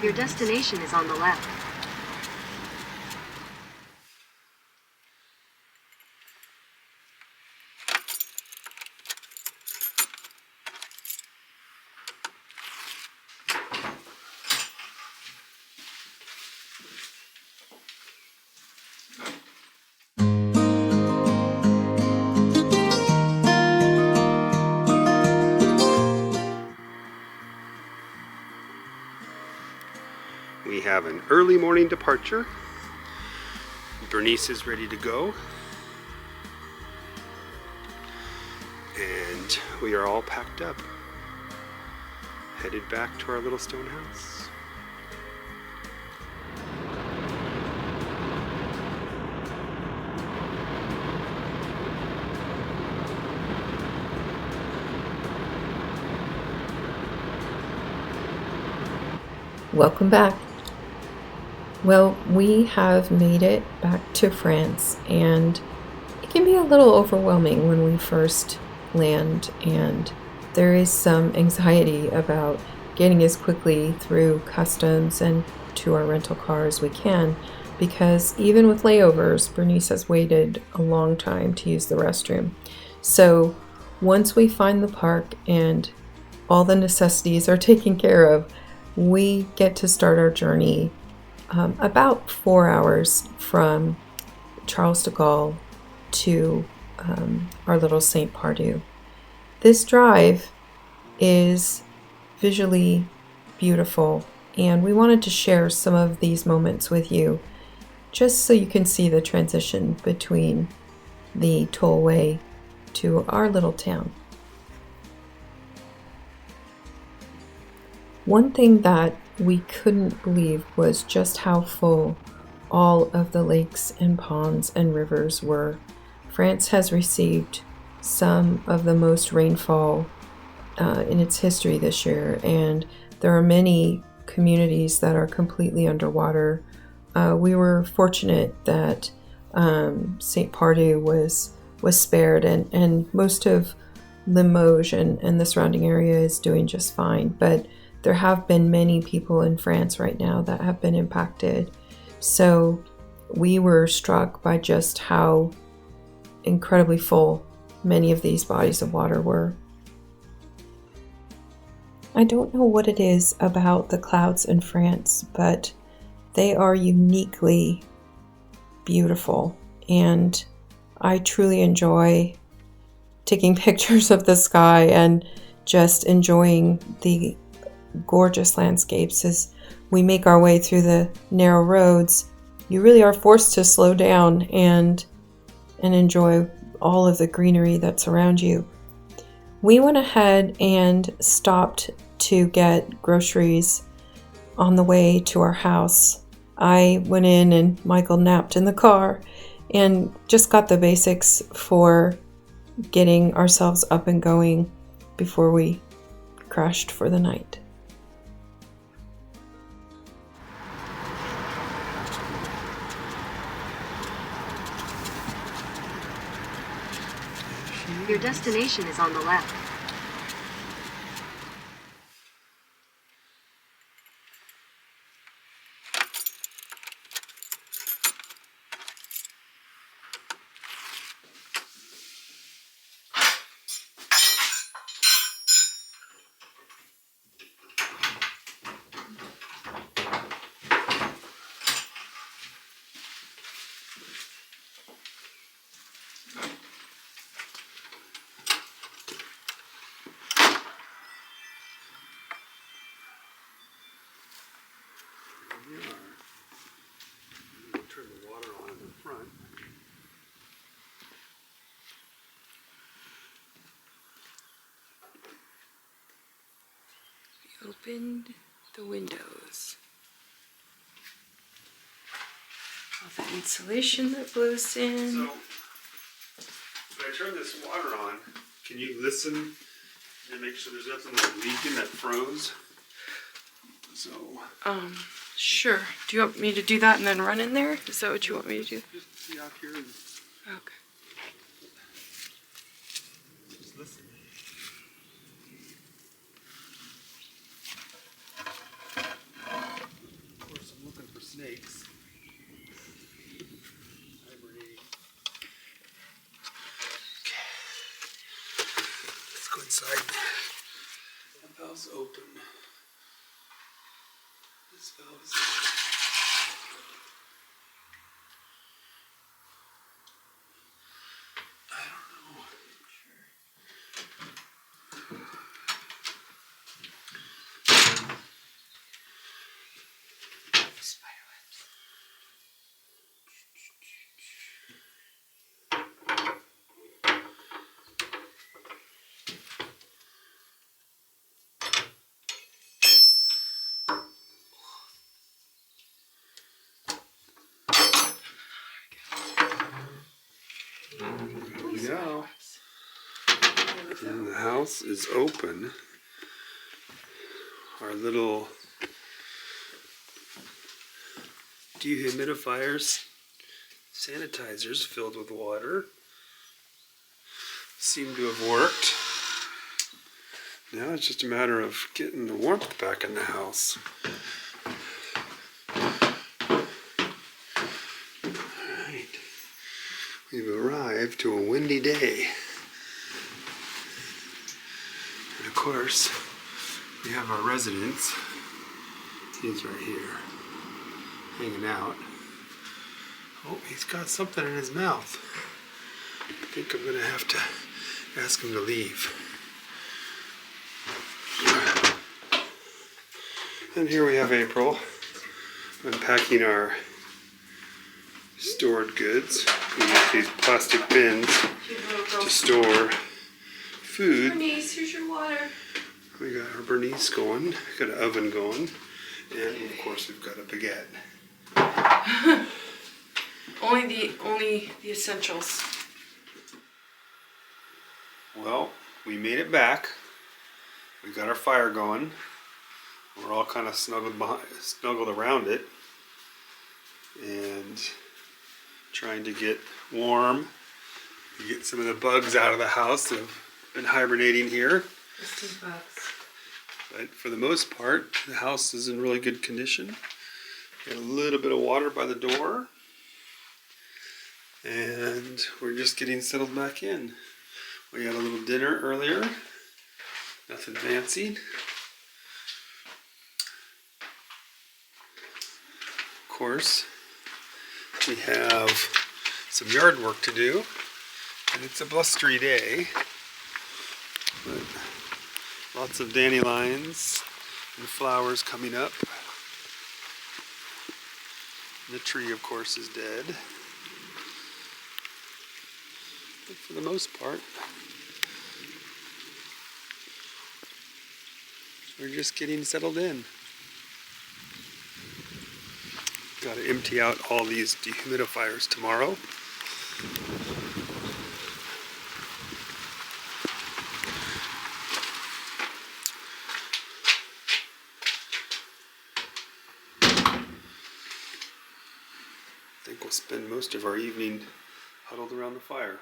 Your destination is on the left. We have an early morning departure. Bernice is ready to go. And we are all packed up, headed back to our little stone house. Welcome back. Well, we have made it back to France, and it can be a little overwhelming when we first land, and there is some anxiety about getting as quickly through customs and to our rental car as we can, because even with layovers, Bernice has waited a long time to use the restroom. So once we find the park and all the necessities are taken care of, we get to start our journey about 4 hours from Charles de Gaulle to our little St. Pardieu. This drive is visually beautiful, and we wanted to share some of these moments with you just so you can see the transition between the tollway to our little town. One thing that we couldn't believe was just how full all of the lakes and ponds and rivers were. France has received some of the most rainfall in its history this year, and there are many communities that are completely underwater. We were fortunate that St. Pardieu was spared, and most of Limoges and the surrounding area is doing just fine, but there have been many people in France right now that have been impacted. So we were struck by just how incredibly full many of these bodies of water were. I don't know what it is about the clouds in France, but they are uniquely beautiful, and I truly enjoy taking pictures of the sky and just enjoying the gorgeous landscapes. As we make our way through the narrow roads, you really are forced to slow down and enjoy all of the greenery that's around you. We went ahead and stopped to get groceries on the way to our house. I went in and Michael napped in the car and just got the basics for getting ourselves up and going before we crashed for the night. Your destination is on the left. Turn the water on in the front. We opened the windows. All the insulation that blows in. So, when I turn this water on, can you listen and make sure there's nothing like leaking that froze? So, Sure. Do you want me to do that and then run in there? Is that what you want me to do? just be out here and Okay. just listen. inside. That valve's open. This valve is. I don't know. There we go. And the house is open. Our little dehumidifiers, sanitizers filled with water seem to have worked. Now it's just a matter of getting the warmth back in the house. Alright, we've arrived to a windy day. And of course, we have our residence. He's right here, hanging out. Oh, he's got something in his mouth. I think I'm gonna have to ask him to leave. And here we have April unpacking our stored goods. We use these plastic bins to store food. Bernice, here's your water. We got our Bernice going, got an oven going, and of course we've got a baguette. only the essentials. Well, we made it back. We got our fire going. We're all kind of snuggled around it and trying to get warm, get some of the bugs out of the house that have been hibernating here. But for the most part, the house is in really good condition. Got a little bit of water by the door, and we're just getting settled back in. We had a little dinner earlier, nothing fancy. Of course, we have some yard work to do, and it's a blustery day, but lots of dandelions and flowers coming up. The tree, of course, is dead, but for the most part, we're just getting settled in. Got to empty out all these dehumidifiers tomorrow. I think we'll spend most of our evening huddled around the fire.